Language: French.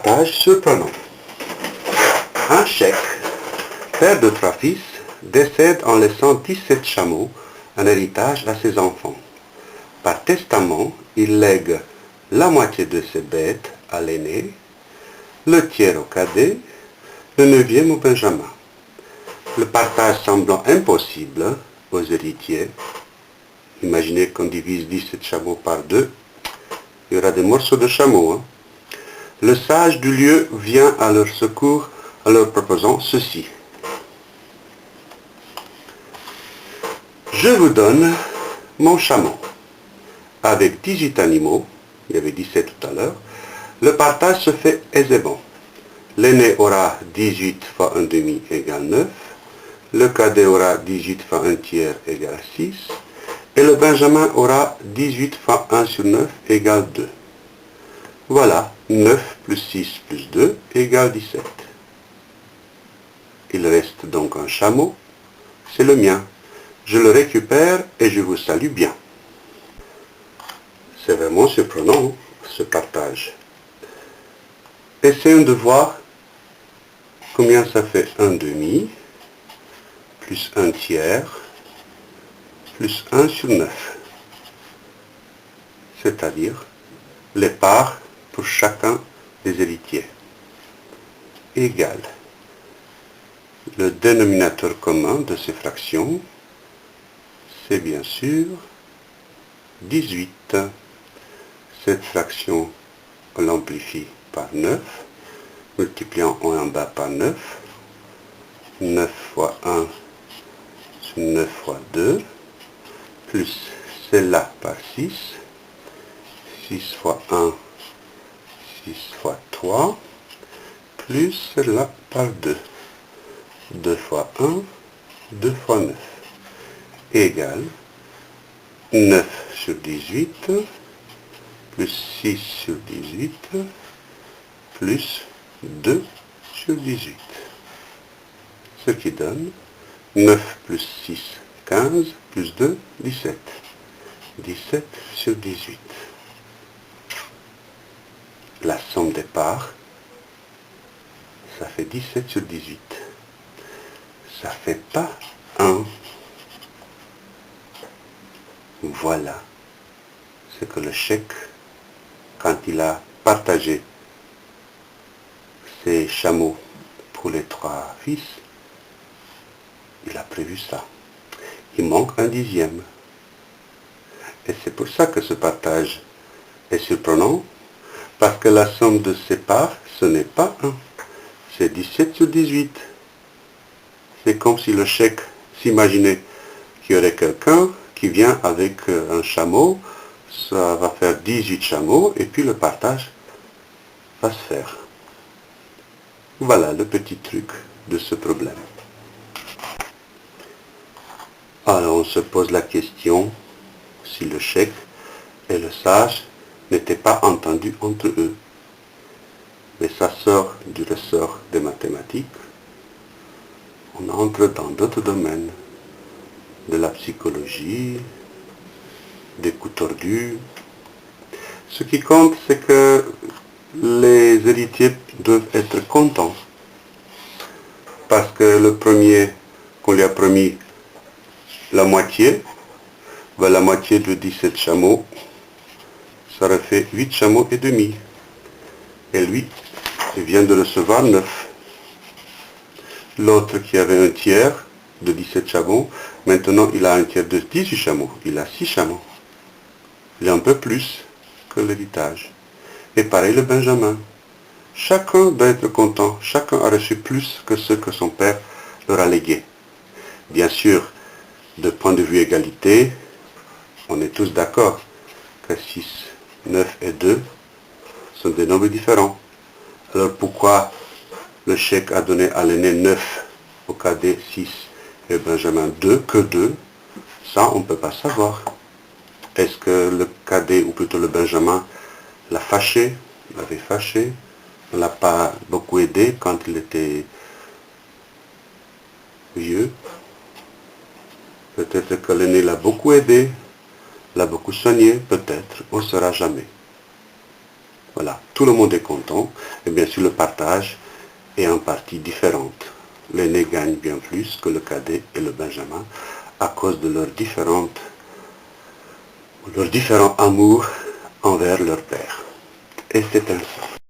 Partage surprenant. Un Cheikh, père de 3 fils, décède en laissant 17 chameaux en héritage à ses enfants. Par testament, il lègue la moitié de ses bêtes à l'aîné, le tiers au cadet, le 9e au benjamin. Le partage semblant impossible aux héritiers, imaginez qu'on divise 17 chameaux par 2, il y aura des morceaux de chameaux. Hein. Le sage du lieu vient à leur secours en leur proposant ceci. Je vous donne mon chameau. Avec 18 animaux, il y avait 17 tout à l'heure, le partage se fait aisément. L'aîné aura 18 fois 1 demi égale 9, le cadet aura 18 fois 1 tiers égale 6, et le benjamin aura 18 fois 1 sur 9 égale 2. Voilà, 9 plus 6 plus 2 égale 17. Il reste donc un chameau, c'est le mien. Je le récupère et je vous salue bien. C'est vraiment surprenant, ce partage. Essayons de voir combien ça fait 1 demi, plus 1 tiers, plus 1 sur 9. C'est-à-dire les parts pour chacun des héritiers. Égale le dénominateur commun de ces fractions, c'est bien sûr 18. Cette fraction, on l'amplifie par 9, multipliant en haut et en bas par 9. 9 fois 1 sur 9 fois 2, plus celle-là par 6. 6 fois 1, 6 fois 3, plus celle-là par 2. 2 fois 1, 2 fois 9, égale 9 sur 18, plus 6 sur 18, plus 2 sur 18. Ce qui donne 9 plus 6, 15, plus 2, 17. 17 sur 18. La somme des parts, ça fait 17 sur 18. Ça fait pas 1. Voilà ce que le cheikh, quand il a partagé ses chameaux pour les 3 fils, il a prévu ça. Il manque un 10e. Et c'est pour ça que ce partage est surprenant, parce que la somme de ces parts, ce n'est pas 1. C'est 17 sur 18. C'est comme si le cheikh s'imaginait qu'il y aurait quelqu'un qui vient avec un chameau, ça va faire 18 chameaux, et puis le partage va se faire. Voilà le petit truc de ce problème. Alors on se pose la question si le cheikh et le sage n'étaient pas entendus entre eux. Mais ça sort du ressort des mathématiques. On entre dans d'autres domaines, de la psychologie, des coups tordus. Ce qui compte, c'est que les héritiers doivent être contents. Parce que le premier qu'on lui a promis la moitié de 17 chameaux, ça aurait fait 8 chameaux et demi. Et lui, il vient de recevoir 9. L'autre qui avait un tiers de 17 chameaux, maintenant il a un tiers de 18 chameaux. Il a 6 chameaux. Il a un peu plus que l'héritage. Et pareil le benjamin. Chacun doit être content. Chacun a reçu plus que ce que son père leur a légué. Bien sûr, de point de vue égalité, on est tous d'accord que 6, 9 et 2 sont des nombres différents. Alors pourquoi le cheikh a donné à l'aîné 9, au cadet 6 et au benjamin 2, que 2? Ça, on ne peut pas savoir. Est-ce que le cadet, ou plutôt le benjamin, l'avait fâché? On ne l'a pas beaucoup aidé quand il était vieux. Peut-être que l'aîné l'a beaucoup aidé, l'a beaucoup soigné, peut-être, on ne saura jamais. Voilà, tout le monde est content, et bien sûr le partage est en partie différente. L'aîné gagne bien plus que le cadet et le benjamin à cause de leur différent amour envers leur père. Et c'est ainsi.